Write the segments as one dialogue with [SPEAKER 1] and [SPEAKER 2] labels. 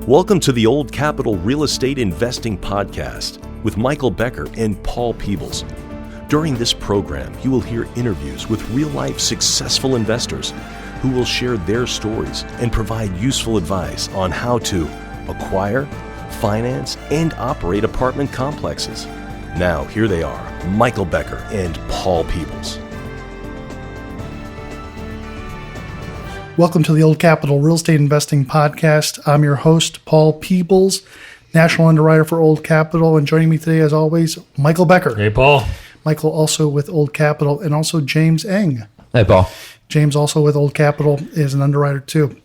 [SPEAKER 1] Welcome to the Old Capital Real Estate Investing Podcast with Michael Becker and Paul Peebles. During this program, you will hear interviews with real-life successful investors who will share their stories and provide useful advice on how to acquire, finance, and operate apartment complexes. Now, here they are, Michael Becker and Paul Peebles.
[SPEAKER 2] Welcome to the Old Capital Real Estate Investing Podcast. I'm your host, Paul Peebles, National Underwriter for Old Capital. And joining me today, as always, Michael Becker.
[SPEAKER 3] Hey, Paul.
[SPEAKER 2] Michael also with Old Capital, and also James Eng.
[SPEAKER 4] Hey, Paul.
[SPEAKER 2] James, also with Old Capital, is an underwriter too.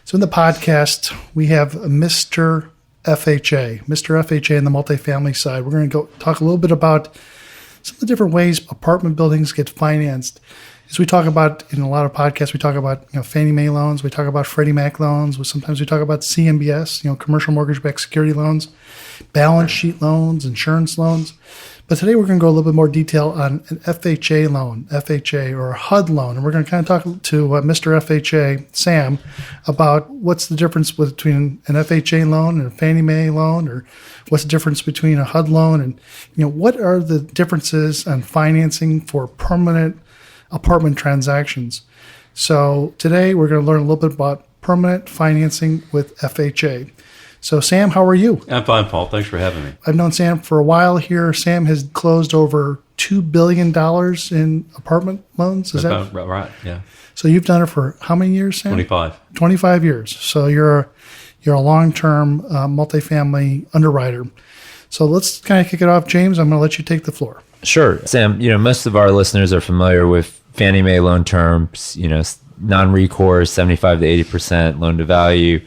[SPEAKER 2] So in the podcast, we have Mr. FHA. Mr. FHA in the multifamily side. We're going to go talk a little bit about some of the different ways apartment buildings get financed. As we talk about in a lot of podcasts, we talk about Fannie Mae loans, we talk about Freddie Mac loans, sometimes we talk about CMBS, commercial mortgage-backed security loans, balance sheet loans, insurance loans. But today we're going to go a little bit more detail on an FHA loan, FHA or a HUD loan, and we're going to kind of talk to Mr. FHA, Sam, about what's the difference between an FHA loan and a Fannie Mae loan, or what's the difference between a HUD loan, and what are the differences on financing for permanent apartment transactions. So today we're going to learn a little bit about permanent financing with FHA. So Sam, how are you?
[SPEAKER 5] I'm fine, Paul. Thanks for having me.
[SPEAKER 2] I've known Sam for a while here. Sam has closed over $2 billion in apartment loans. Is that
[SPEAKER 5] right? Yeah.
[SPEAKER 2] So you've done it for how many years, Sam?
[SPEAKER 5] 25.
[SPEAKER 2] 25 years. So you're a long-term multifamily underwriter. So let's kind of kick it off. James, I'm going to let you take the floor.
[SPEAKER 4] Sure. Sam, most of our listeners are familiar with Fannie Mae loan terms, non-recourse, 75 to 80% loan to value,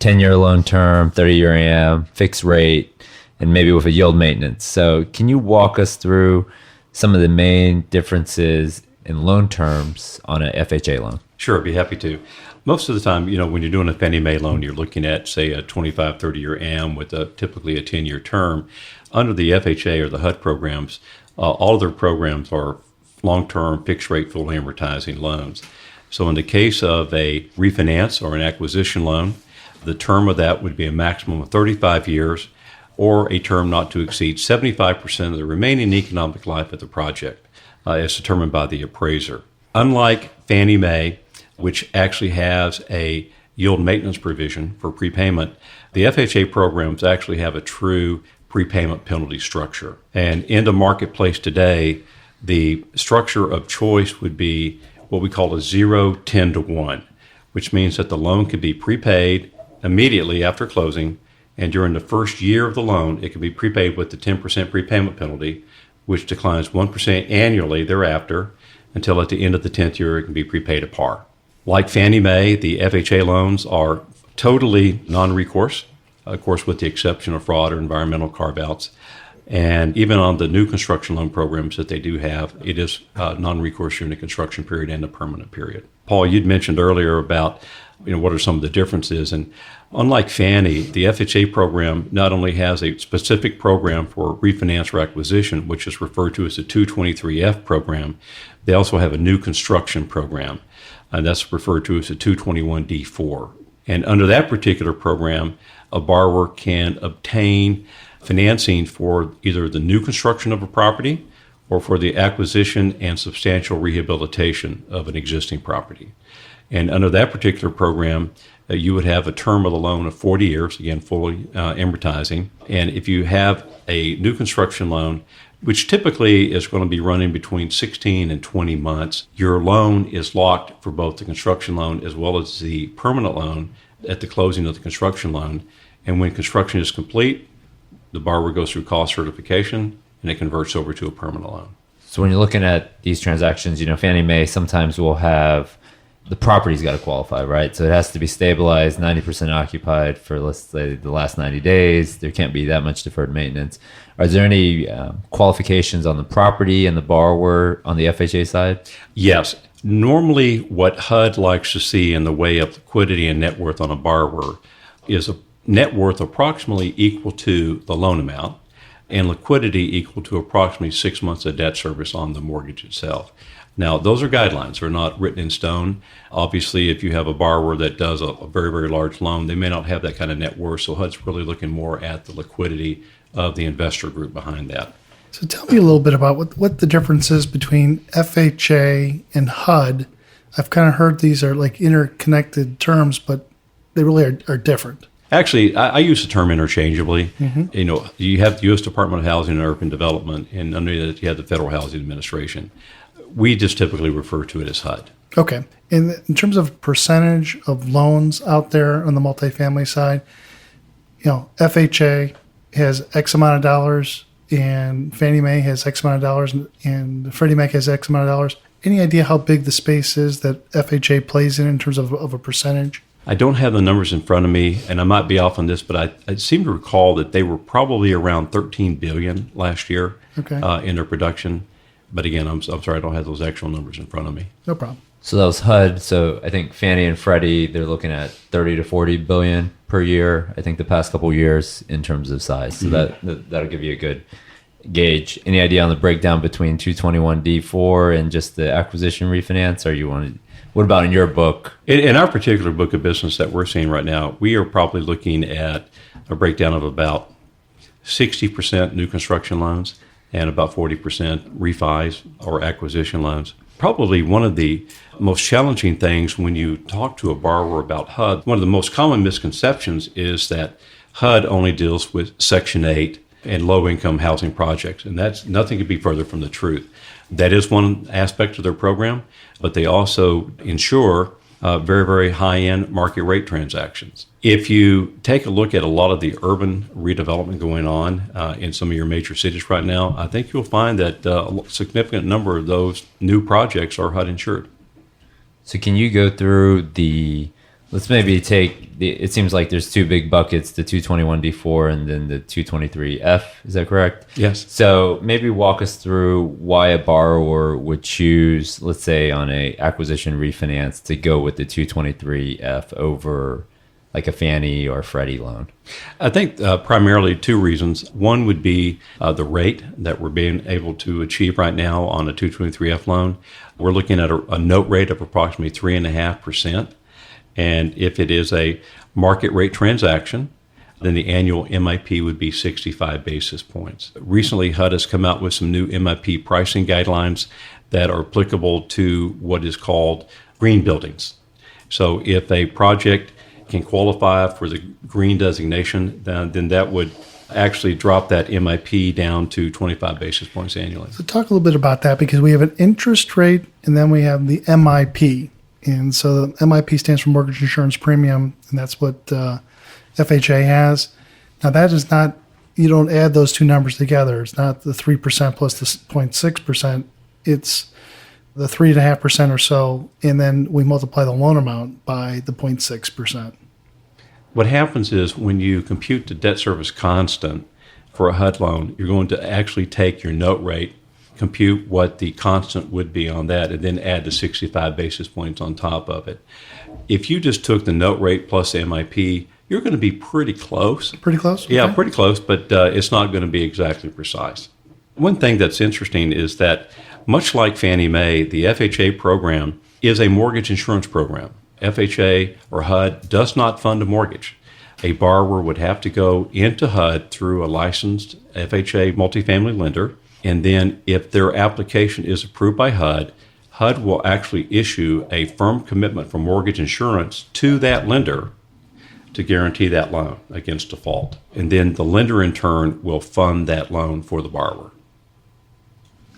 [SPEAKER 4] 10-year loan term, 30-year AM, fixed rate, and maybe with a yield maintenance. So can you walk us through some of the main differences in loan terms on an FHA loan?
[SPEAKER 5] Sure, I'd be happy to. Most of the time, when you're doing a Fannie Mae loan, you're looking at, say, a 25, 30-year AM with typically a 10-year term. Under the FHA or the HUD programs, all of their programs are long-term, fixed-rate, full amortizing loans. So in the case of a refinance or an acquisition loan, the term of that would be a maximum of 35 years or a term not to exceed 75% of the remaining economic life of the project, as determined by the appraiser. Unlike Fannie Mae, which actually has a yield maintenance provision for prepayment, the FHA programs actually have a true prepayment penalty structure. And in the marketplace today, the structure of choice would be what we call a 0-10-1, which means that the loan can be prepaid immediately after closing, and during the first year of the loan, it can be prepaid with the 10% prepayment penalty, which declines 1% annually thereafter until at the end of the 10th year it can be prepaid at par. Like Fannie Mae, the FHA loans are totally non-recourse, of course, with the exception of fraud or environmental carve-outs. And even on the new construction loan programs that they do have, it is non-recourse during the construction period and the permanent period. Paul, you'd mentioned earlier about what are some of the differences. And unlike Fannie, the FHA program not only has a specific program for refinance or acquisition, which is referred to as the 223F program, they also have a new construction program, and that's referred to as the 221D4. And under that particular program, a borrower can obtain financing for either the new construction of a property or for the acquisition and substantial rehabilitation of an existing property. And under that particular program, you would have a term of the loan of 40 years, again, fully amortizing. And if you have a new construction loan, which typically is going to be running between 16 and 20 months, your loan is locked for both the construction loan as well as the permanent loan at the closing of the construction loan. And when construction is complete, the borrower goes through cost certification and it converts over to a permanent loan.
[SPEAKER 4] So when you're looking at these transactions, Fannie Mae sometimes will have the property's got to qualify, right? So it has to be stabilized, 90% occupied for, let's say, the last 90 days. There can't be that much deferred maintenance. Are there any qualifications on the property and the borrower on the FHA side?
[SPEAKER 5] Yes. Normally, what HUD likes to see in the way of liquidity and net worth on a borrower is a net worth approximately equal to the loan amount and liquidity equal to approximately 6 months of debt service on the mortgage itself. Now, those are guidelines. They're not written in stone. Obviously, if you have a borrower that does a very, very large loan, they may not have that kind of net worth. So HUD's really looking more at the liquidity of the investor group behind that.
[SPEAKER 2] So tell me a little bit about what the difference is between FHA and HUD. I've kind of heard these are like interconnected terms, but they really are different.
[SPEAKER 5] Actually, I use the term interchangeably. You know, you have the U.S. Department of Housing and Urban Development, and under that you have the Federal Housing Administration. We just typically refer to it as HUD.
[SPEAKER 2] Okay. In terms of percentage of loans out there on the multifamily side, you know, FHA has X amount of dollars, and Fannie Mae has X amount of dollars, and Freddie Mac has X amount of dollars. Any idea how big the space is that FHA plays in terms of a percentage?
[SPEAKER 5] I don't have the numbers in front of me, and I might be off on this, but I seem to recall that they were probably around $13 billion last year in their production. But again, I'm sorry, I don't have those actual numbers in front of me.
[SPEAKER 2] No problem.
[SPEAKER 4] So that was HUD. So I think Fannie and Freddie, they're looking at 30 to 40 billion per year, I think the past couple of years in terms of size. So that'll give you a good gauge. Any idea on the breakdown between 221D4 and just the acquisition refinance? Or what about in your book?
[SPEAKER 5] In our particular book of business that we're seeing right now, we are probably looking at a breakdown of about 60% new construction loans and about 40% refis or acquisition loans. Probably one of the most challenging things when you talk to a borrower about HUD, one of the most common misconceptions is that HUD only deals with Section 8 and low-income housing projects, and that's nothing could be further from the truth. That is one aspect of their program, but they also insure very, very high-end market rate transactions. If you take a look at a lot of the urban redevelopment going on in some of your major cities right now, I think you'll find that a significant number of those new projects are HUD insured.
[SPEAKER 4] So can you go through let's maybe it seems like there's two big buckets, the 221D4 and then the 223F. Is that correct?
[SPEAKER 5] Yes.
[SPEAKER 4] So maybe walk us through why a borrower would choose, let's say on a acquisition refinance, to go with the 223F over like a Fannie or Freddie loan.
[SPEAKER 5] I think primarily two reasons. One would be the rate that we're being able to achieve right now on a 223F loan. We're looking at a note rate of approximately 3.5%. And if it is a market rate transaction, then the annual MIP would be 65 basis points. Recently, HUD has come out with some new MIP pricing guidelines that are applicable to what is called green buildings. So if a project can qualify for the green designation, then that would actually drop that MIP down to 25 basis points annually.
[SPEAKER 2] So talk a little bit about that, because we have an interest rate and then we have the MIP. And so the MIP stands for mortgage insurance premium, and that's what FHA has. Now that is not, you don't add those two numbers together. It's not the 3% plus the 0.6%. It's the 3.5% or so, and then we multiply the loan amount by the 0.6%.
[SPEAKER 5] What happens is when you compute the debt service constant for a HUD loan, you're going to actually take your note rate, compute what the constant would be on that, and then add the 65 basis points on top of it. If you just took the note rate plus the MIP, you're going to be pretty close.
[SPEAKER 2] Pretty close? Okay.
[SPEAKER 5] Yeah, pretty close, but it's not going to be exactly precise. One thing that's interesting is that much like Fannie Mae, the FHA program is a mortgage insurance program. FHA or HUD does not fund a mortgage. A borrower would have to go into HUD through a licensed FHA multifamily lender, and then if their application is approved by HUD, HUD will actually issue a firm commitment for mortgage insurance to that lender to guarantee that loan against default. And then the lender in turn will fund that loan for the borrower.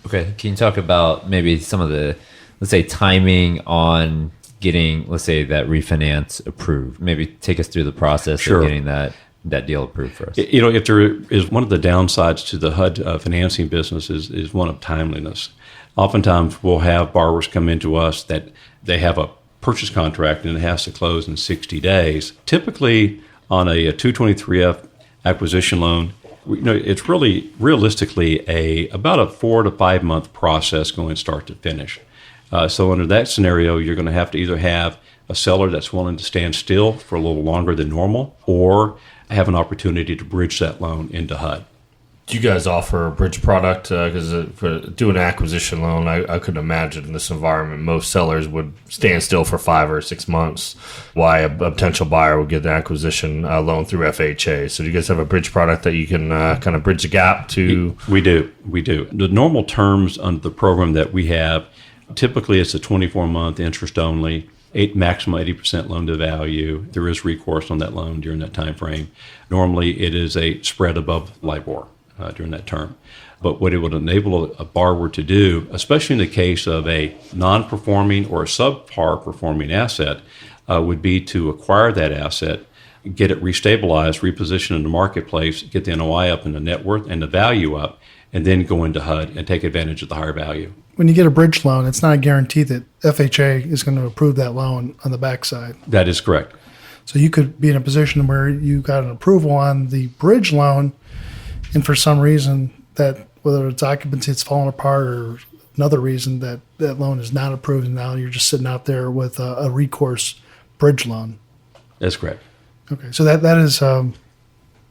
[SPEAKER 4] Okay, can you talk about maybe some of the, let's say, timing on getting, let's say, that refinance approved? Maybe take us through the process of getting that deal approved for us.
[SPEAKER 5] You know, if there is one of the downsides to the HUD financing business is one of timeliness. Oftentimes we'll have borrowers come into us that they have a purchase contract and it has to close in 60 days. Typically on a 223F acquisition loan, it's really realistically about a 4 to 5 month process going start to finish. So under that scenario, you're going to have to either have a seller that's willing to stand still for a little longer than normal, or have an opportunity to bridge that loan into HUD.
[SPEAKER 3] Do you guys offer a bridge product? Because for do an acquisition loan, I could imagine in this environment, most sellers would stand still for 5 or 6 months. Why a potential buyer would get an acquisition loan through FHA. So do you guys have a bridge product that you can kind of bridge the gap to?
[SPEAKER 5] We do. The normal terms under the program that we have, typically it's a 24-month interest only, maximum 80% loan to value. There is recourse on that loan during that time frame. Normally it is a spread above LIBOR. During that term. But what it would enable a borrower to do, especially in the case of a non-performing or a subpar performing asset, would be to acquire that asset, get it restabilized, repositioned in the marketplace, get the NOI up and the net worth and the value up, and then go into HUD and take advantage of the higher value.
[SPEAKER 2] When you get a bridge loan, it's not a guarantee that FHA is going to approve that loan on the backside.
[SPEAKER 5] That is correct.
[SPEAKER 2] So you could be in a position where you got an approval on the bridge loan, and for some reason that, whether it's occupancy, it's falling apart, or another reason that loan is not approved, and now you're just sitting out there with a recourse bridge loan.
[SPEAKER 5] That's correct.
[SPEAKER 2] Okay, so that is an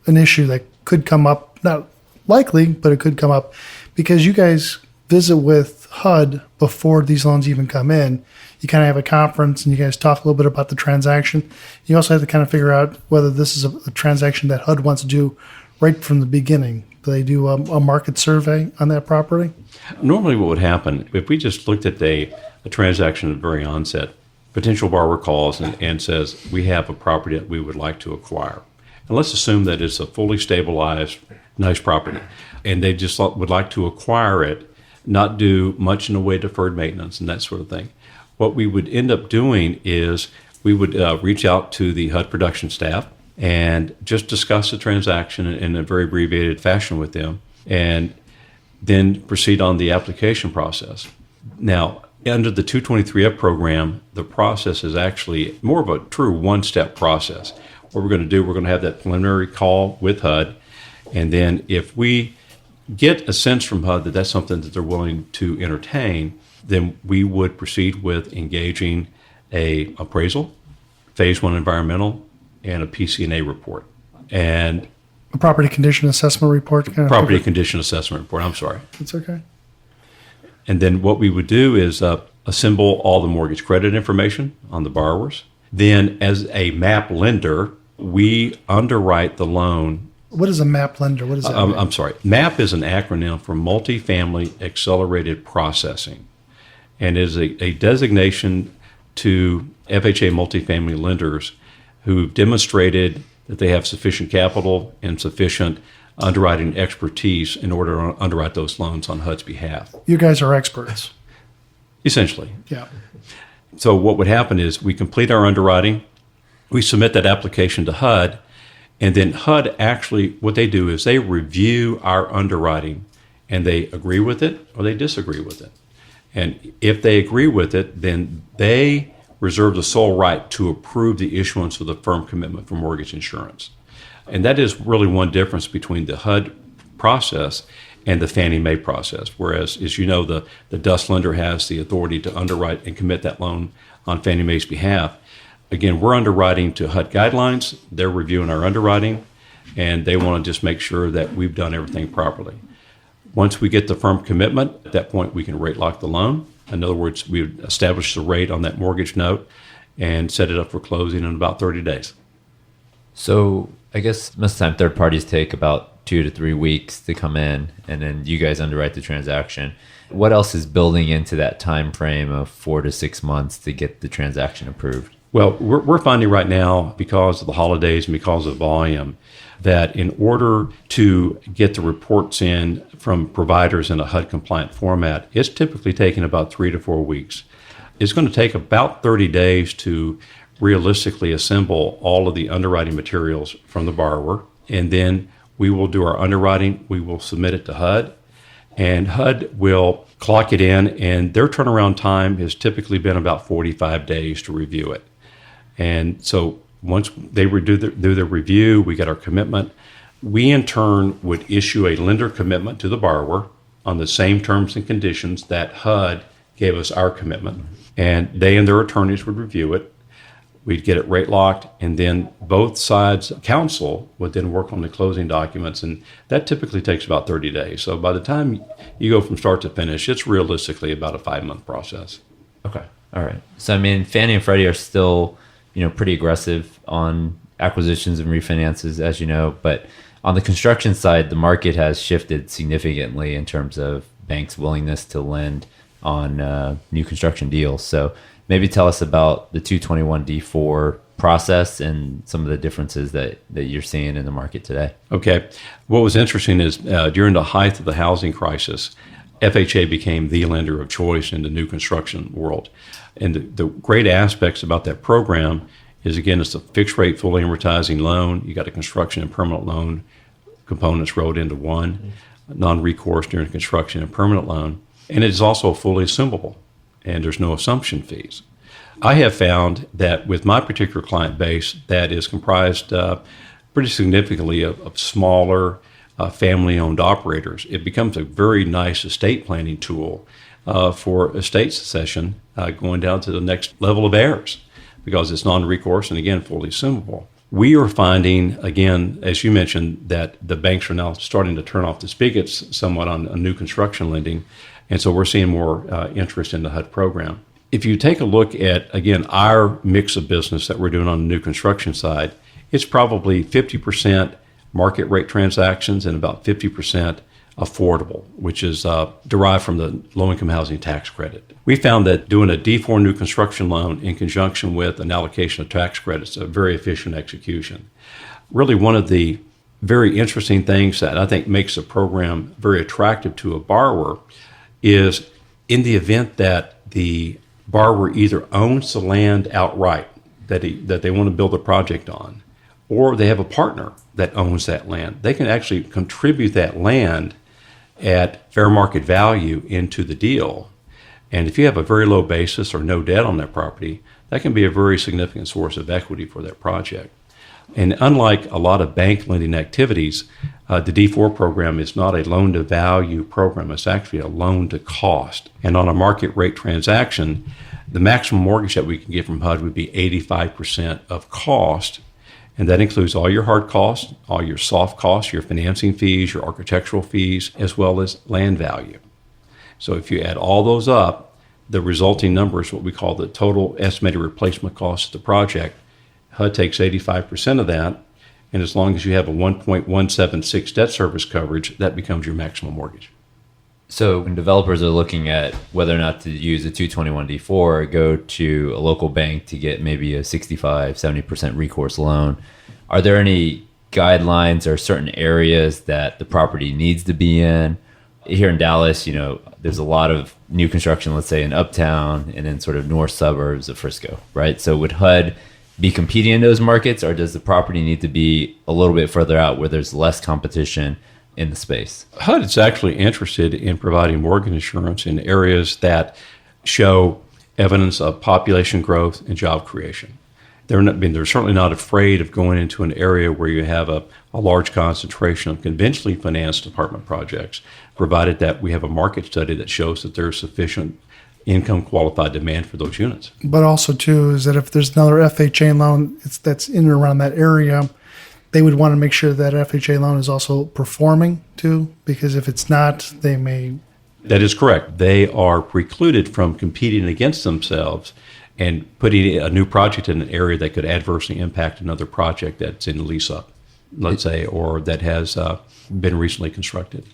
[SPEAKER 2] issue that could come up, not likely, but it could come up because you guys visit with HUD before these loans even come in. You kind of have a conference and you guys talk a little bit about the transaction. You also have to kind of figure out whether this is a transaction that HUD wants to do right from the beginning. Do they do a market survey on that property?
[SPEAKER 5] Normally what would happen, if we just looked at a transaction at the very onset, potential borrower calls and says, we have a property that we would like to acquire. And let's assume that it's a fully stabilized, nice property, and they just would like to acquire it, not do much in the way of deferred maintenance and that sort of thing. What we would end up doing is we would reach out to the HUD production staff and just discuss the transaction in a very abbreviated fashion with them, and then proceed on the application process. Now, under the 223F program, the process is actually more of a true one-step process. What we're going to do, we're going to have that preliminary call with HUD, and then if we get a sense from HUD that that's something that they're willing to entertain, then we would proceed with engaging a appraisal, phase 1 environmental, and a PCNA report. And
[SPEAKER 2] a property condition assessment report?
[SPEAKER 5] Property condition assessment report, I'm sorry.
[SPEAKER 2] That's okay.
[SPEAKER 5] And then what we would do is assemble all the mortgage credit information on the borrowers. Then as a MAP lender, we underwrite the loan.
[SPEAKER 2] What is a MAP lender? What is that?
[SPEAKER 5] I'm sorry. MAP is an acronym for Multifamily Accelerated Processing, and is a designation to FHA multifamily lenders who've demonstrated that they have sufficient capital and sufficient underwriting expertise in order to underwrite those loans on HUD's behalf.
[SPEAKER 2] You guys are experts.
[SPEAKER 5] Essentially.
[SPEAKER 2] Yeah.
[SPEAKER 5] So what would happen is we complete our underwriting, we submit that application to HUD, and then HUD actually, what they do is they review our underwriting, and they agree with it or they disagree with it. And if they agree with it, then they reserve the sole right to approve the issuance of the firm commitment for mortgage insurance. And that is really one difference between the HUD process and the Fannie Mae process. Whereas, as you know, the DUS lender has the authority to underwrite and commit that loan on Fannie Mae's behalf. Again, we're underwriting to HUD guidelines. They're reviewing our underwriting, and they want to just make sure that we've done everything properly. Once we get the firm commitment, at that point we can rate lock the loan. In other words, we would establish the rate on that mortgage note and set it up for closing in about 30 days.
[SPEAKER 4] So I guess most of the time third parties take about 2 to 3 weeks to come in, and then you guys underwrite the transaction. What else is building into that time frame of 4 to 6 months to get the transaction approved?
[SPEAKER 5] Well, we're finding right now, because of the holidays and because of volume, that in order to get the reports in from providers in a HUD compliant format, it's typically taking about 3 to 4 weeks. It's going to take about 30 days to realistically assemble all of the underwriting materials from the borrower, and then we will do our underwriting, we will submit it to HUD, and HUD will clock it in, and their turnaround time has typically been about 45 days to review it. And so once they do their review, we get our commitment. We, in turn, would issue a lender commitment to the borrower on the same terms and conditions that HUD gave us our commitment. And they and their attorneys would review it. We'd get it rate locked, and then both sides' counsel would then work on the closing documents, and that typically takes about 30 days. So by the time you go from start to finish, it's realistically about a 5-month process.
[SPEAKER 4] Okay. All right. So, I mean, Fannie and Freddie are still, pretty aggressive on acquisitions and refinances, as you know, but on the construction side, the market has shifted significantly in terms of banks' willingness to lend on new construction deals. So maybe tell us about the 221D4 process and some of the differences that you're seeing in the market today.
[SPEAKER 5] Okay. What was interesting is during the height of the housing crisis, FHA became the lender of choice in the new construction world. And the great aspects about that program is, again, it's a fixed rate, fully amortizing loan. You got a construction and permanent loan components rolled into one, non-recourse during construction and permanent loan. And it is also fully assumable, and there's no assumption fees. I have found that with my particular client base that is comprised pretty significantly of smaller family-owned operators, it becomes a very nice estate planning tool for estate succession going down to the next level of heirs, because it's non-recourse and, again, fully assumable. We are finding, again, as you mentioned, that the banks are now starting to turn off the spigots somewhat on new construction lending, and so we're seeing more interest in the HUD program. If you take a look at, again, our mix of business that we're doing on the new construction side, it's probably 50% market rate transactions and about 50% affordable, which is derived from the low-income housing tax credit. We found that doing a D4 new construction loan in conjunction with an allocation of tax credits is a very efficient execution. Really, one of the very interesting things that I think makes the program very attractive to a borrower is in the event that the borrower either owns the land outright that they want to build a project on, or they have a partner that owns that land, they can actually contribute that land at fair market value into the deal. And if you have a very low basis or no debt on that property, that can be a very significant source of equity for that project. And unlike a lot of bank lending activities, the D4 program is not a loan-to-value program. It's actually a loan-to-cost. And on a market rate transaction, the maximum mortgage that we can get from HUD would be 85% of cost. And that includes all your hard costs, all your soft costs, your financing fees, your architectural fees, as well as land value. So if you add all those up, the resulting number is what we call the total estimated replacement cost of the project. HUD takes 85% of that, and as long as you have a 1.176 debt service coverage, that becomes your maximum mortgage.
[SPEAKER 4] So when developers are looking at whether or not to use a 221D4 or go to a local bank to get maybe a 65, 70% recourse loan, are there any guidelines or certain areas that the property needs to be in? Here in Dallas, there's a lot of new construction, let's say in Uptown and in sort of north suburbs of Frisco, right? So would HUD be competing in those markets, or does the property need to be a little bit further out where there's less competition in the space?
[SPEAKER 5] HUD is actually interested in providing mortgage insurance in areas that show evidence of population growth and job creation. They're certainly not afraid of going into an area where you have a large concentration of conventionally financed apartment projects, provided that we have a market study that shows that there's sufficient income qualified demand for those units.
[SPEAKER 2] But also, too, is that if there's another FHA loan that's in and around that area, they would want to make sure that FHA loan is also performing, too, because if it's not, they may...
[SPEAKER 5] That is correct. They are precluded from competing against themselves and putting a new project in an area that could adversely impact another project that's in lease-up, let's say, or that has been recently constructed.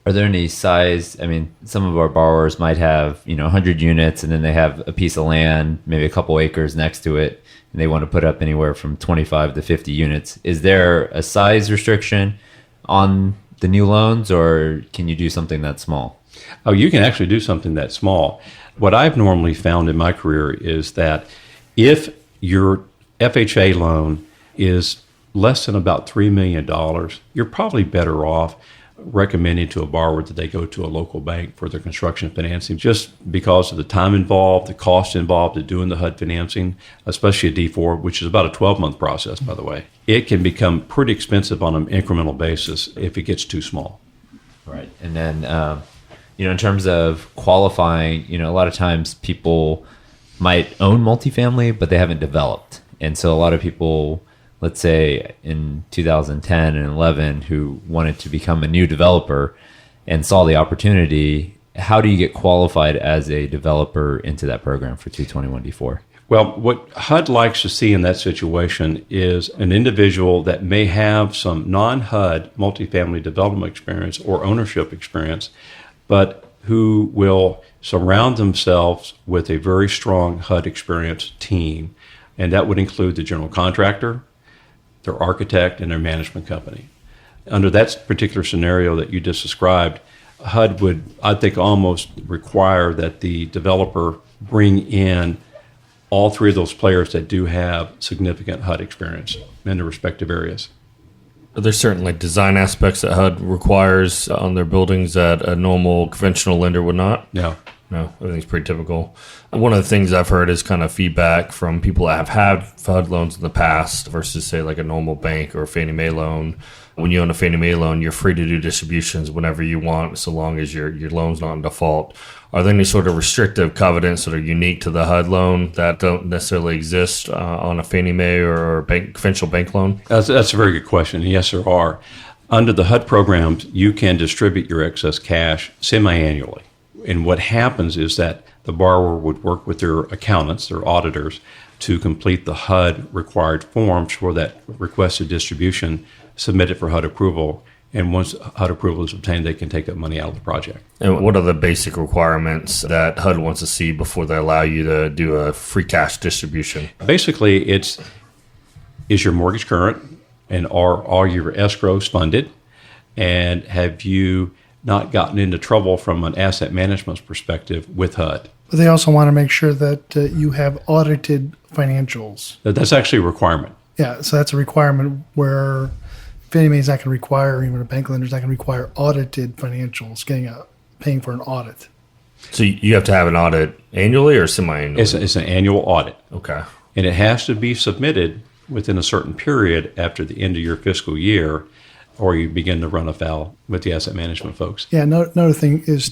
[SPEAKER 4] Are there any size? I mean, some of our borrowers might have, 100 units, and then they have a piece of land, maybe a couple acres next to it, and they want to put up anywhere from 25 to 50 units. Is there a size restriction on the new loans, or can you do something that small?
[SPEAKER 5] Oh, you can actually do something that small. What I've normally found in my career is that if your FHA loan is less than about $3 million, you're probably better off recommending to a borrower that they go to a local bank for their construction financing, just because of the time involved, the cost involved in doing the HUD financing, especially a D4, which is about a 12-month process, by the way. It can become pretty expensive on an incremental basis if it gets too small.
[SPEAKER 4] Right. And then, in terms of qualifying, a lot of times people might own multifamily, but they haven't developed. And so a lot of people, let's say in 2010 and 11, who wanted to become a new developer and saw the opportunity, how do you get qualified as a developer into that program for 221D4?
[SPEAKER 5] Well, what HUD likes to see in that situation is an individual that may have some non-HUD multifamily development experience or ownership experience, but who will surround themselves with a very strong HUD experienced team. And that would include the general contractor, their architect, and their management company. Under that particular scenario that you just described, HUD would, I think, almost require that the developer bring in all three of those players that do have significant HUD experience in their respective areas.
[SPEAKER 3] There's certain like design aspects that HUD requires on their buildings that a normal conventional lender would not.
[SPEAKER 5] No.
[SPEAKER 3] Everything's pretty typical. One of the things I've heard is kind of feedback from people that have had HUD loans in the past versus say like a normal bank or a Fannie Mae loan. When you own a Fannie Mae loan, you're free to do distributions whenever you want, so long as your loan's not in default. Are there any sort of restrictive covenants that are unique to the HUD loan that don't necessarily exist on a Fannie Mae or conventional bank loan?
[SPEAKER 5] That's a very good question. Yes, there are. Under the HUD programs, you can distribute your excess cash semi-annually. And what happens is that the borrower would work with their accountants, their auditors, to complete the HUD required forms for that requested distribution, submit it for HUD approval, and once HUD approval is obtained, they can take that money out of the project.
[SPEAKER 3] And what are the basic requirements that HUD wants to see before they allow you to do a free cash distribution?
[SPEAKER 5] Basically, is your mortgage current, and are all your escrows funded, and have you not gotten into trouble from an asset management perspective with HUD?
[SPEAKER 2] But they also want to make sure that you have audited financials.
[SPEAKER 5] That's actually a requirement.
[SPEAKER 2] Yeah, so that's a requirement where Fannie Mae is not going to require, even a bank lender is not going to require audited financials, paying for an audit.
[SPEAKER 3] So you have to have an audit annually or semi-annually?
[SPEAKER 5] It's an annual audit.
[SPEAKER 3] Okay.
[SPEAKER 5] And it has to be submitted within a certain period after the end of your fiscal year, or you begin to run afoul with the asset management folks.
[SPEAKER 2] Yeah, another thing is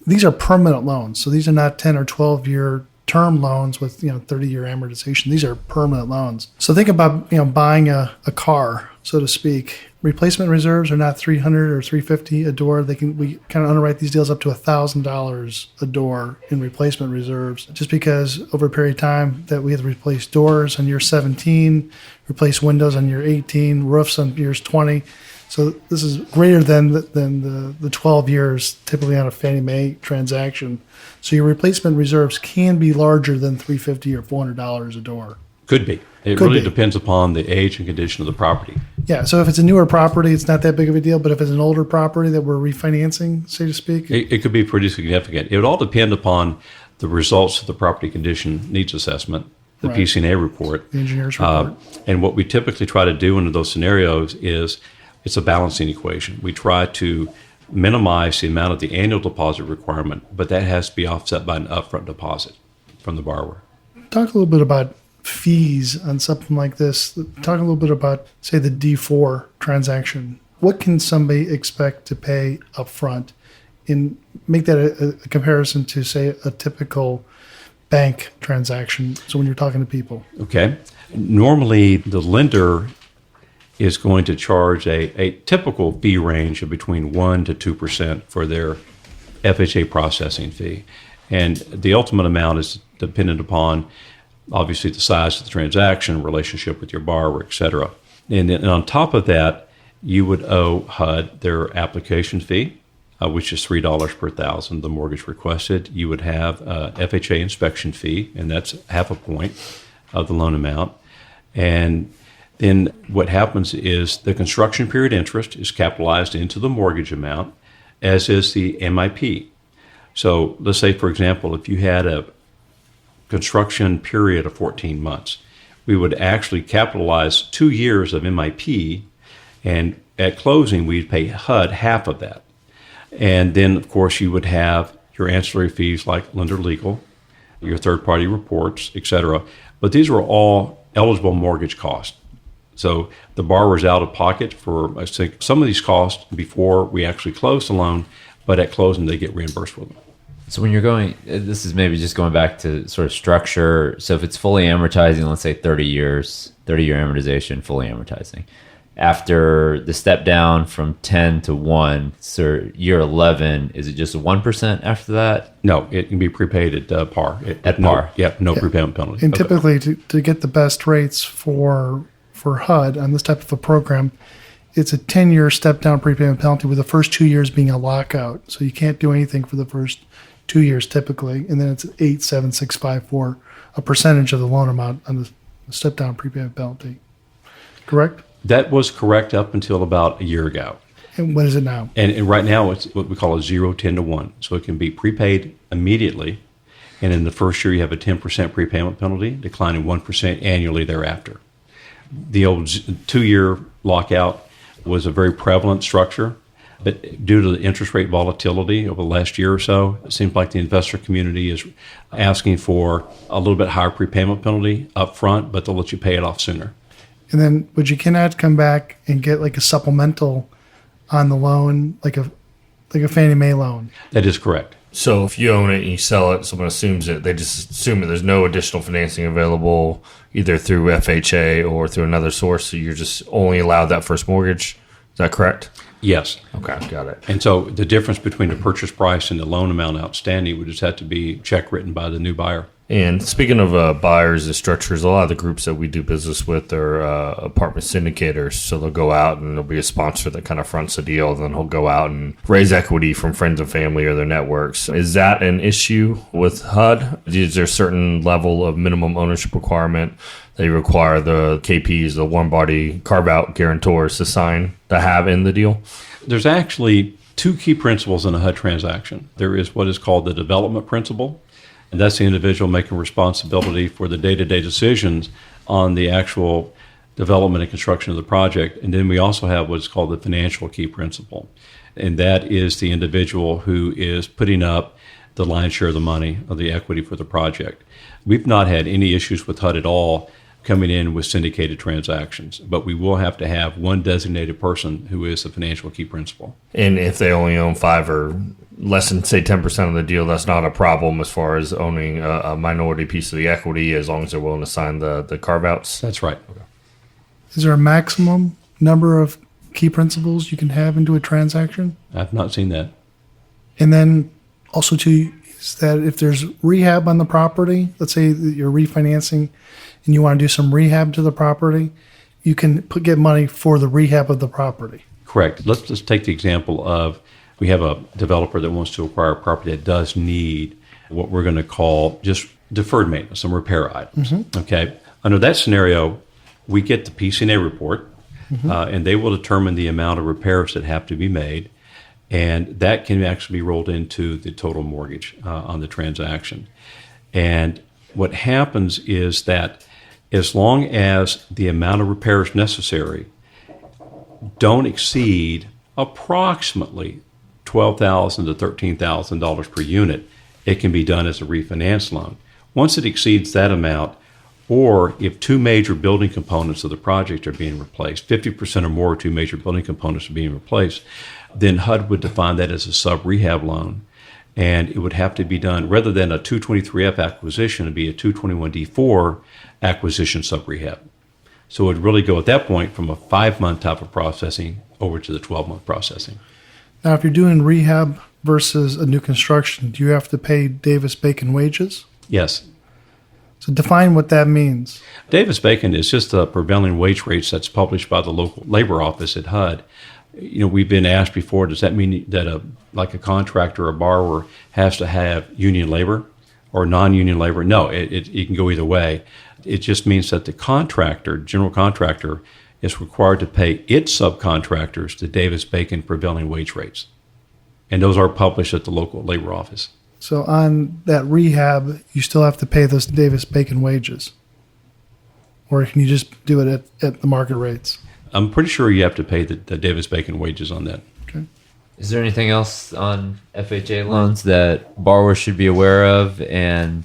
[SPEAKER 2] these are permanent loans. So these are not 10 or 12 year term loans with 30-year amortization. These are permanent loans. So think about buying a car, so to speak. Replacement reserves are not $300 or $350 a door. We kind of underwrite these deals up to $1,000 a door in replacement reserves, just because over a period of time that we have to replace doors on year 17, replace windows on year 18, roofs on years 20. So this is greater than the 12 years typically on a Fannie Mae transaction. So your replacement reserves can be larger than $350 or $400 a door.
[SPEAKER 5] Could be. It really depends upon the age and condition of the property.
[SPEAKER 2] Yeah, so if it's a newer property, it's not that big of a deal. But if it's an older property that we're refinancing, so to speak,
[SPEAKER 5] it could be pretty significant. It would all depend upon the results of the property condition needs assessment, the
[SPEAKER 2] Right.
[SPEAKER 5] PCNA report.
[SPEAKER 2] The engineer's report.
[SPEAKER 5] And what we typically try to do under those scenarios is it's a balancing equation. We try to minimize the amount of the annual deposit requirement, but that has to be offset by an upfront deposit from the borrower.
[SPEAKER 2] Talk a little bit about fees on something like this. Talk a little bit about, say, the D4 transaction. What can somebody expect to pay up front? And make that a comparison to, say, a typical bank transaction. So when you're talking to people.
[SPEAKER 5] Okay. Normally, the lender is going to charge a typical fee range of between 1% to 2% for their FHA processing fee. And the ultimate amount is dependent upon, obviously, the size of the transaction, relationship with your borrower, et cetera. And then on top of that, you would owe HUD their application fee, which is $3 per thousand, the mortgage requested. You would have a FHA inspection fee, and that's half a point of the loan amount. And then what happens is the construction period interest is capitalized into the mortgage amount, as is the MIP. So let's say, for example, if you had a construction period of 14 months, we would actually capitalize 2 years of MIP, and at closing, we'd pay HUD half of that. And then, of course, you would have your ancillary fees like lender legal, your third-party reports, et cetera. But these were all eligible mortgage costs. So the borrower's out of pocket for, I think, some of these costs before we actually close the loan, but at closing, they get reimbursed for them.
[SPEAKER 4] So when you're going, this is maybe just going back to sort of structure. So if it's fully amortizing, let's say 30 years, 30-year amortization, fully amortizing. After the step down from 10 to 1, so year 11, is it just 1% after that?
[SPEAKER 5] No, it can be prepaid at par.
[SPEAKER 4] At par?
[SPEAKER 5] No prepayment penalty.
[SPEAKER 2] And typically, to get the best rates for HUD on this type of a program, it's a 10-year step-down prepayment penalty, with the first 2 years being a lockout. So you can't do anything for the first 2 years typically, and then it's 8.7654, a percentage of the loan amount on the step-down prepayment penalty. Correct?
[SPEAKER 5] That was correct up until about a year ago.
[SPEAKER 2] And what is it now?
[SPEAKER 5] And right now, it's what we call a 0-10 to 1. So it can be prepaid immediately, and in the first year, you have a 10% prepayment penalty, declining 1% annually thereafter. The old 2-year lockout was a very prevalent structure, but due to the interest rate volatility over the last year or so, it seems like the investor community is asking for a little bit higher prepayment penalty up front, but they'll let you pay it off sooner.
[SPEAKER 2] And then, but you cannot come back and get like a supplemental on the loan, like a Fannie Mae loan.
[SPEAKER 5] That is correct.
[SPEAKER 3] So if you own it and you sell it, someone assumes it. They just assume that there's no additional financing available either through FHA or through another source. So you're just only allowed that first mortgage. Is that correct?
[SPEAKER 5] Yes.
[SPEAKER 3] Okay, got it.
[SPEAKER 5] And so the difference between the purchase price and the loan amount outstanding would just have to be check written by the new buyer.
[SPEAKER 3] And speaking of buyers and structures, a lot of the groups that we do business with are apartment syndicators. So they'll go out and there'll be a sponsor that kind of fronts the deal. And then he'll go out and raise equity from friends and family or their networks. Is that an issue with HUD? Is there a certain level of minimum ownership requirement that you require the KPs, the warm body carve-out guarantors to sign to have in the deal?
[SPEAKER 5] There's actually two key principles in a HUD transaction. There is what is called the development principle, and that's the individual making responsibility for the day-to-day decisions on the actual development and construction of the project. And then we also have what's called the financial key principle, and that is the individual who is putting up the lion's share of the money of the equity for the project. We've not had any issues with HUD at all coming in with syndicated transactions, but we will have to have one designated person who is the financial key principal.
[SPEAKER 3] And if they only own 5 or less than, say, 10% of the deal, that's not a problem as far as owning a minority piece of the equity, as long as they're willing to sign the carve-outs?
[SPEAKER 5] That's right.
[SPEAKER 3] Okay.
[SPEAKER 2] Is there a maximum number of key principles you can have into a transaction?
[SPEAKER 5] I've not seen that.
[SPEAKER 2] And then also too, is that if there's rehab on the property, let's say that you're refinancing and you want to do some rehab to the property, you can get money for the rehab of the property.
[SPEAKER 5] Correct. Let's just take the example of, we have a developer that wants to acquire a property that does need what we're going to call just deferred maintenance, some repair items. Mm-hmm. Okay. Under that scenario, we get the PCNA report, and they will determine the amount of repairs that have to be made, and that can actually be rolled into the total mortgage on the transaction. And what happens is that as long as the amount of repairs necessary don't exceed approximately $12,000 to $13,000 per unit, it can be done as a refinance loan. Once it exceeds that amount, or if two major building components of the project are being replaced, 50% or more of two major building components are being replaced, then HUD would define that as a sub-rehab loan. And it would have to be done, rather than a 223F acquisition, it would be a 221D4 acquisition sub-rehab. So it would really go at that point from a 5-month type of processing over to the 12-month processing.
[SPEAKER 2] Now, if you're doing rehab versus a new construction, do you have to pay Davis-Bacon wages?
[SPEAKER 5] Yes.
[SPEAKER 2] So define what that means.
[SPEAKER 5] Davis-Bacon is just the prevailing wage rates that's published by the local labor office at HUD. You know, we've been asked before, does that mean that a contractor or a borrower has to have union labor or non-union labor? No, it can go either way. It just means that the contractor, general contractor, is required to pay its subcontractors the Davis-Bacon prevailing wage rates. And those are published at the local labor office.
[SPEAKER 2] So on that rehab, you still have to pay those Davis-Bacon wages? Or can you just do it at the market rates?
[SPEAKER 5] I'm pretty sure you have to pay the Davis-Bacon wages on that.
[SPEAKER 2] Okay.
[SPEAKER 4] Is there anything else on FHA loans that borrowers should be aware of? And,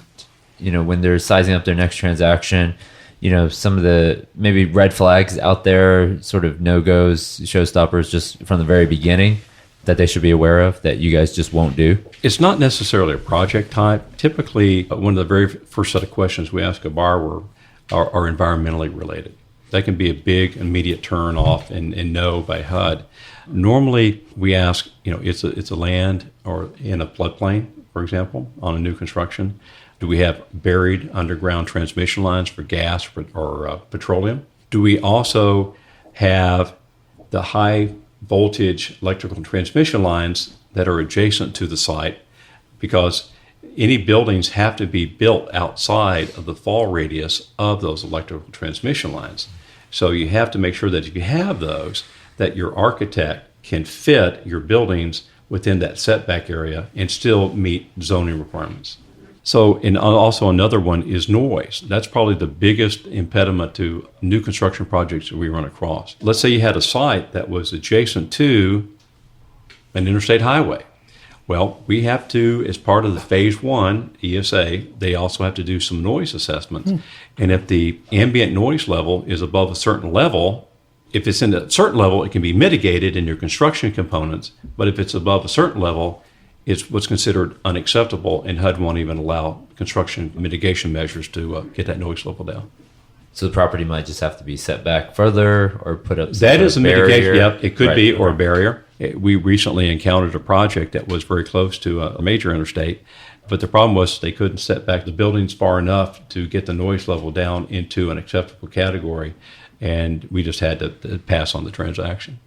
[SPEAKER 4] you know, when they're sizing up their next transaction, you know, some of the maybe red flags out there, sort of no-goes, showstoppers just from the very beginning that they should be aware of that you guys just won't do?
[SPEAKER 5] It's not necessarily a project type. Typically, one of the very first set of questions we ask a borrower are environmentally related. That can be a big immediate turn off and no by HUD. Normally, we ask, it's a land or in a floodplain, for example, on a new construction. Do we have buried underground transmission lines for gas or petroleum? Do we also have the high voltage electrical transmission lines that are adjacent to the site? Because any buildings have to be built outside of the fall radius of those electrical transmission lines. So you have to make sure that if you have those, that your architect can fit your buildings within that setback area and still meet zoning requirements. So, and also another one is noise. That's probably the biggest impediment to new construction projects that we run across. Let's say you had a site that was adjacent to an interstate highway. Well, we have to, as part of the phase 1 ESA, they also have to do some noise assessments. And if the ambient noise level is above a certain level, if it's in a certain level, it can be mitigated in your construction components. But if it's above a certain level, it's what's considered unacceptable, and HUD won't even allow construction mitigation measures to get that noise level down.
[SPEAKER 4] So the property might just have to be set back further or put up some
[SPEAKER 5] That
[SPEAKER 4] sort
[SPEAKER 5] is
[SPEAKER 4] of
[SPEAKER 5] a mitigation.
[SPEAKER 4] barrier.
[SPEAKER 5] Yep, it could
[SPEAKER 4] Right.
[SPEAKER 5] be, or a barrier. We recently encountered a project that was very close to a major interstate, but the problem was they couldn't set back the buildings far enough to get the noise level down into an acceptable category, and we just had to pass on the transaction.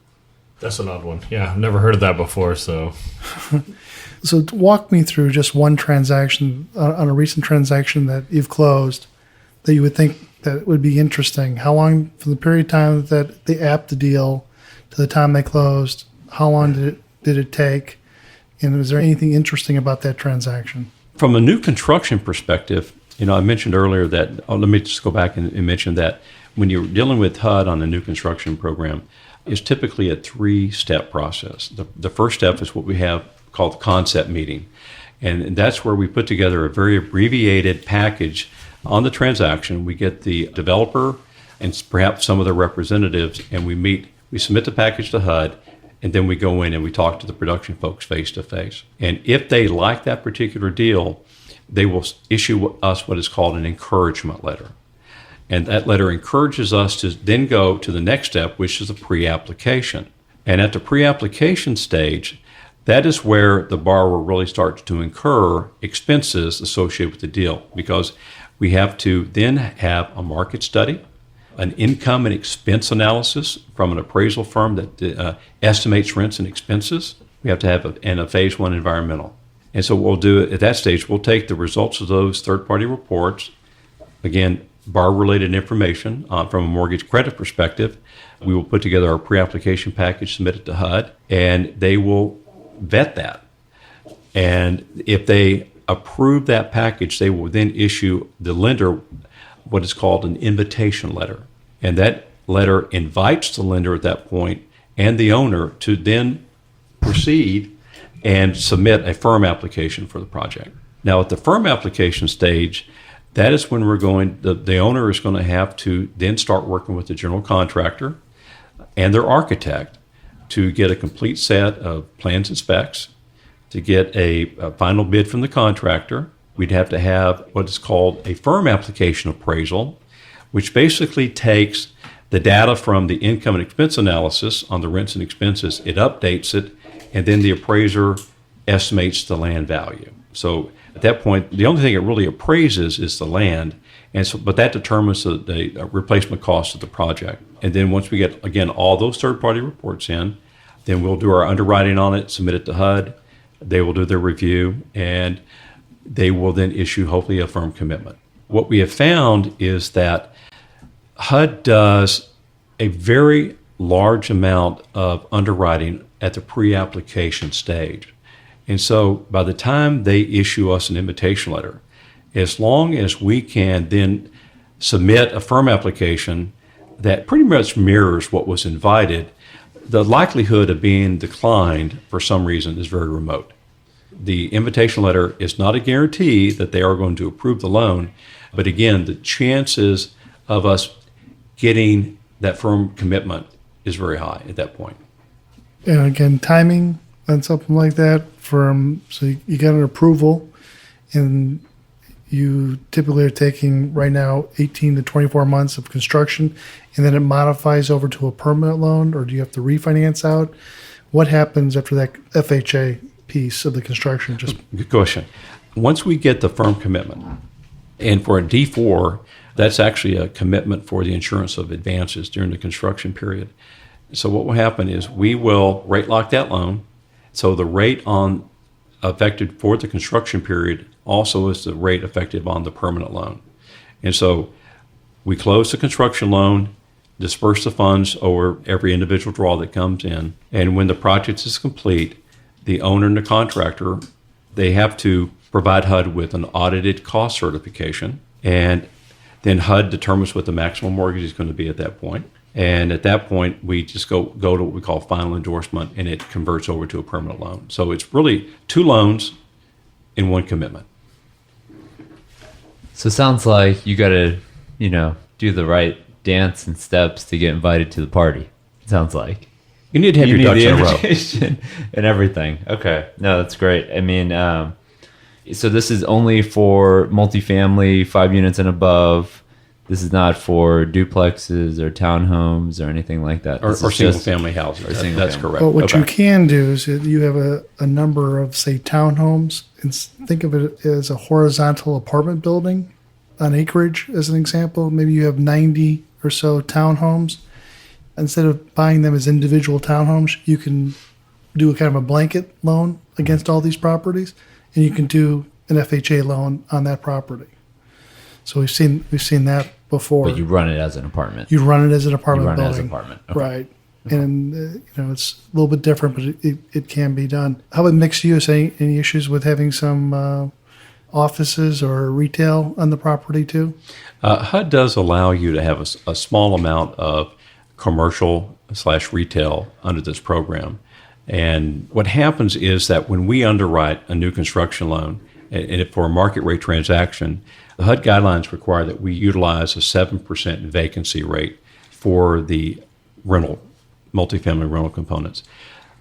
[SPEAKER 3] That's an odd one. Yeah, I've never heard of that before. So
[SPEAKER 2] So walk me through just one transaction on a recent transaction that you've closed that you would think that would be interesting. How long, from the period of time that they apped the deal to the time they closed, how long did it take? And was there anything interesting about that transaction?
[SPEAKER 5] From a new construction perspective, I mentioned earlier that, let me just go back and mention that when you're dealing with HUD on a new construction program, it's typically a 3-step process. The first step is what we have called the concept meeting. And that's where we put together a very abbreviated package on the transaction. We get the developer and perhaps some of their representatives, and we submit the package to HUD, and then we go in and we talk to the production folks face to face. And if they like that particular deal, they will issue us what is called an encouragement letter. And that letter encourages us to then go to the next step, which is the pre-application. And at the pre-application stage, that is where the borrower really starts to incur expenses associated with the deal, because we have to then have a market study, an income and expense analysis from an appraisal firm that estimates rents and expenses. We have to have a phase 1 environmental. And so what we'll do at that stage, we'll take the results of those third-party reports, again, borrower-related information from a mortgage credit perspective. We will put together our pre-application package, submit it to HUD, and they will vet that. And if they approve that package, they will then issue the lender what is called an invitation letter. And that letter invites the lender at that point and the owner to then proceed and submit a firm application for the project. Now, at the firm application stage, that is when the owner is going to have to then start working with the general contractor and their architect to get a complete set of plans and specs, to get a final bid from the contractor. We'd have to have what is called a firm application appraisal, which basically takes the data from the income and expense analysis on the rents and expenses, it updates it, and then the appraiser estimates the land value. So at that point, the only thing it really appraises is the land, but that determines the replacement cost of the project. And then once we get, again, all those third-party reports in, then we'll do our underwriting on it, submit it to HUD. They will do their review, and they will then issue, hopefully, a firm commitment. What we have found is that HUD does a very large amount of underwriting at the pre-application stage. And so by the time they issue us an invitation letter, as long as we can then submit a firm application that pretty much mirrors what was invited, the likelihood of being declined for some reason is very remote. The invitation letter is not a guarantee that they are going to approve the loan, but again, the chances of us getting that firm commitment is very high at that point.
[SPEAKER 2] And again, timing on something like that so you got an approval, and you typically are taking right now 18 to 24 months of construction, and then it modifies over to a permanent loan, or do you have to refinance out? What happens after that FHA piece of the construction?
[SPEAKER 5] Good question. Once we get the firm commitment, and for a D4, that's actually a commitment for the insurance of advances during the construction period. So what will happen is we will rate lock that loan. So the rate on affected for the construction period also is the rate effective on the permanent loan. And so we close the construction loan, disperse the funds over every individual draw that comes in, and when the project is complete, the owner and the contractor, they have to provide HUD with an audited cost certification, and then HUD determines what the maximum mortgage is going to be at that point. And at that point, we just go to what we call final endorsement, and it converts over to a permanent loan. So it's really 2 loans in 1 commitment.
[SPEAKER 4] So it sounds like you got to, do the right dance and steps to get invited to the party. It sounds like.
[SPEAKER 5] You need to have your ducks in a row.
[SPEAKER 4] Invitation and everything. Okay. No, that's great. I mean, so this is only for multifamily, 5 units and above. This is not for duplexes or townhomes or anything like that.
[SPEAKER 5] Or single-family houses. That's correct.
[SPEAKER 2] But what you can do is you have a number of, say, townhomes, and think of it as a horizontal apartment building on acreage, as an example. Maybe you have 90 or so townhomes. Instead of buying them as individual townhomes, you can do a kind of a blanket loan against all these properties, and you can do an FHA loan on that property. So we've seen that before.
[SPEAKER 4] But you run it as an apartment.
[SPEAKER 2] You run it as an apartment
[SPEAKER 4] You run
[SPEAKER 2] building.
[SPEAKER 4] it as an apartment. Okay.
[SPEAKER 2] Right. And, it's a little bit different, but it can be done. How about mixed use? Any issues with having some offices or retail on the property too?
[SPEAKER 5] HUD does allow you to have a small amount of commercial/retail under this program. And what happens is that when we underwrite a new construction loan, and for a market rate transaction, the HUD guidelines require that we utilize a 7% vacancy rate for the multifamily rental components.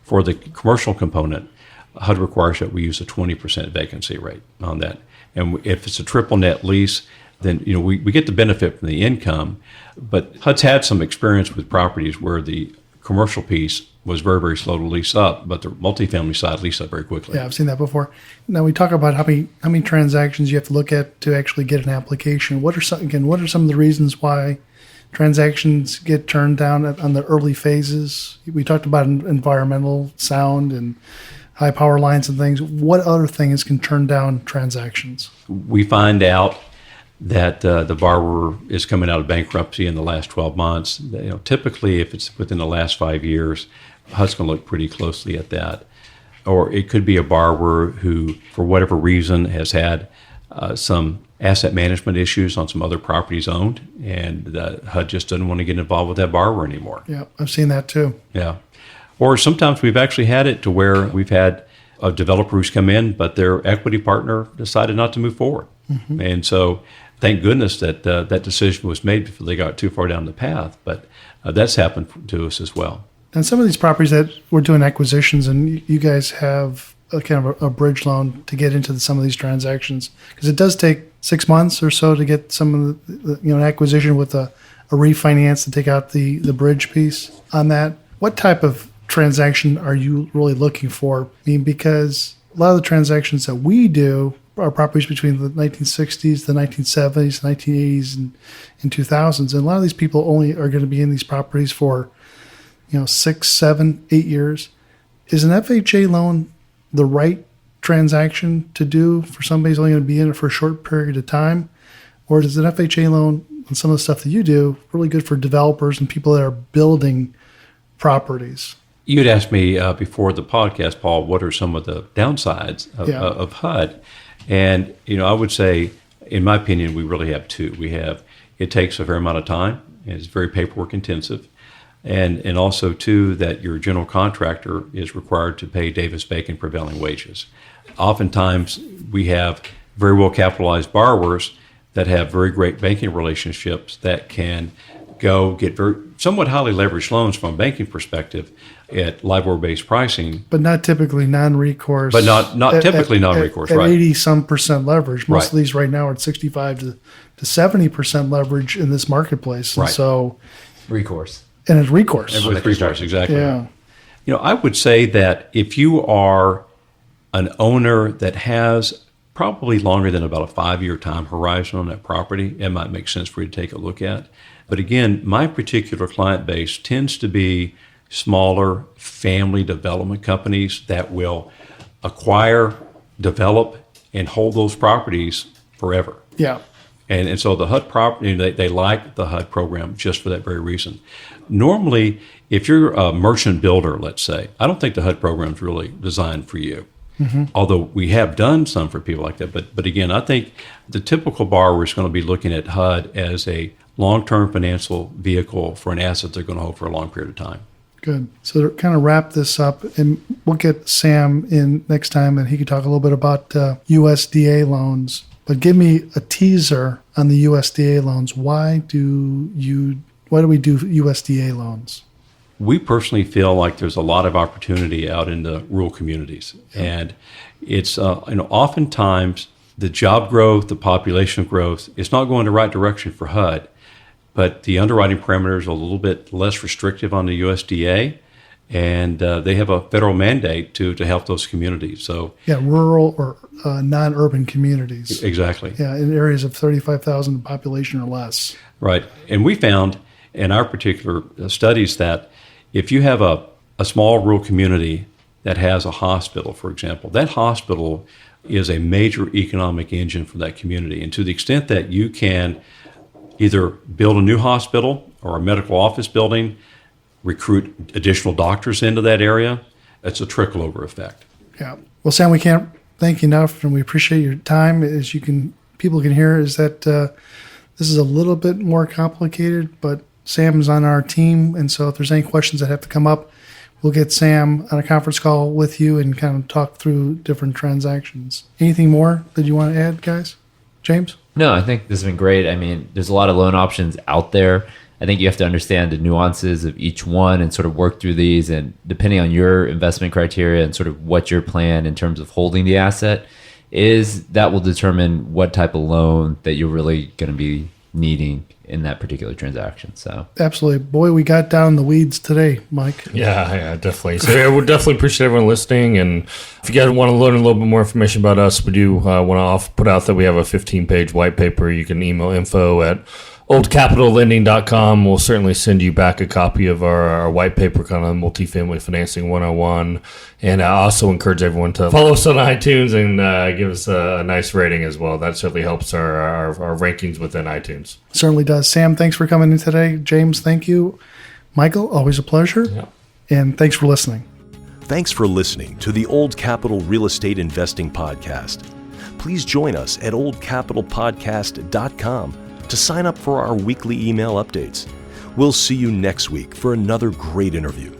[SPEAKER 5] For the commercial component, HUD requires that we use a 20% vacancy rate on that. And if it's a triple net lease, then we get the benefit from the income. But HUD's had some experience with properties where the commercial piece was very, very slow to lease up, but the multifamily side leased up very quickly.
[SPEAKER 2] Yeah, I've seen that before. Now we talk about how many transactions you have to look at to actually get an application. What are some of the reasons why transactions get turned down on the early phases? We talked about environmental sound and high power lines and things. What other things can turn down transactions?
[SPEAKER 5] We find out that the borrower is coming out of bankruptcy in the last 12 months. Typically, if it's within the last 5 years, HUD's going to look pretty closely at that. Or it could be a borrower who, for whatever reason, has had some asset management issues on some other properties owned, and HUD just doesn't want to get involved with that borrower anymore.
[SPEAKER 2] Yeah, I've seen that too.
[SPEAKER 5] Yeah. Or sometimes we've actually had it to where we've had a developer who's come in, but their equity partner decided not to move forward. Mm-hmm. And so thank goodness that that decision was made before they got too far down the path. But that's happened to us as well.
[SPEAKER 2] And some of these properties that we're doing acquisitions, and you guys have a kind of a bridge loan to get into some of these transactions, because it does take 6 months or so to get some of the an acquisition with a refinance to take out the bridge piece on that. What type of transaction are you really looking for? I mean, because a lot of the transactions that we do are properties between the 1960s, the 1970s, 1980s, and 2000s. And a lot of these people only are going to be in these properties for 6, 7, 8 years. Is an FHA loan the right transaction to do for somebody who's only going to be in it for a short period of time? Or is an FHA loan and some of the stuff that you do really good for developers and people that are building properties?
[SPEAKER 5] You had asked me before the podcast, Paul, what are some of the downsides of HUD? And, I would say, in my opinion, we really have two. It takes a fair amount of time, and it's very paperwork intensive. And also, too, that your general contractor is required to pay Davis-Bacon prevailing wages. Oftentimes, we have very well capitalized borrowers that have very great banking relationships that can go get somewhat highly leveraged loans from a banking perspective at LIBOR-based pricing.
[SPEAKER 2] But not typically non-recourse.
[SPEAKER 5] But not typically non-recourse,
[SPEAKER 2] at
[SPEAKER 5] right.
[SPEAKER 2] 80-some% leverage. Most
[SPEAKER 5] Right.
[SPEAKER 2] of these right now are at 65 to 70% leverage in this marketplace. And
[SPEAKER 5] Right.
[SPEAKER 2] so,
[SPEAKER 4] Recourse.
[SPEAKER 2] and it's recourse.
[SPEAKER 5] And with recourse, exactly.
[SPEAKER 2] Yeah.
[SPEAKER 5] I would say that if you are an owner that has probably longer than about a 5-year time horizon on that property, it might make sense for you to take a look at. But again, my particular client base tends to be smaller family development companies that will acquire, develop, and hold those properties forever.
[SPEAKER 2] Yeah.
[SPEAKER 5] And so the HUD property, they like the HUD program just for that very reason. Normally, if you're a merchant builder, let's say, I don't think the HUD program is really designed for you. Although we have done some for people like that. But again, I think the typical borrower is going to be looking at HUD as a long-term financial vehicle for an asset they're going to hold for a long period of time.
[SPEAKER 2] Good. So to kind of wrap this up, and we'll get Sam in next time, and he can talk a little bit about USDA loans. But give me a teaser on the USDA loans. Why do we do USDA loans?
[SPEAKER 5] We personally feel like there's a lot of opportunity out in the rural communities, and it's oftentimes the job growth, the population growth, it's not going the right direction for HUD, but the underwriting parameters are a little bit less restrictive on the USDA, and they have a federal mandate to help those communities. So
[SPEAKER 2] rural or non-urban communities.
[SPEAKER 5] Exactly.
[SPEAKER 2] Yeah, in areas of 35,000 population or less.
[SPEAKER 5] Right, and we found in our particular studies that if you have a small rural community that has a hospital, for example, that hospital is a major economic engine for that community. And to the extent that you can either build a new hospital or a medical office building, recruit additional doctors into that area, it's a trickle-over effect.
[SPEAKER 2] Yeah. Well, Sam, we can't thank you enough, and we appreciate your time. As people can hear, is that this is a little bit more complicated, but Sam's on our team, and so if there's any questions that have to come up, we'll get Sam on a conference call with you and kind of talk through different transactions. Anything more that you want to add, guys? James?
[SPEAKER 4] No, I think this has been great. I mean, there's a lot of loan options out there. I think you have to understand the nuances of each one and sort of work through these. And depending on your investment criteria and sort of what your plan in terms of holding the asset is, that will determine what type of loan that you're really going to be needing in that particular transaction. So
[SPEAKER 2] Absolutely. Boy, we got down the weeds today, Mike.
[SPEAKER 3] Yeah, definitely. So I would definitely appreciate everyone listening. And if you guys want to learn a little bit more information about us, we do want to put out that we have a 15-page white paper. You can email info@oldcapitallending.com. We'll certainly send you back a copy of our white paper, kind of multifamily financing 101. And I also encourage everyone to follow us on iTunes and give us a nice rating as well. That certainly helps our rankings within iTunes.
[SPEAKER 2] Certainly does. Sam, thanks for coming in today. James, thank you. Michael, always a pleasure.
[SPEAKER 3] Yeah.
[SPEAKER 2] And thanks for listening.
[SPEAKER 1] Thanks for listening to the Old Capital Real Estate Investing Podcast. Please join us at oldcapitalpodcast.com to sign up for our weekly email updates. We'll see you next week for another great interview.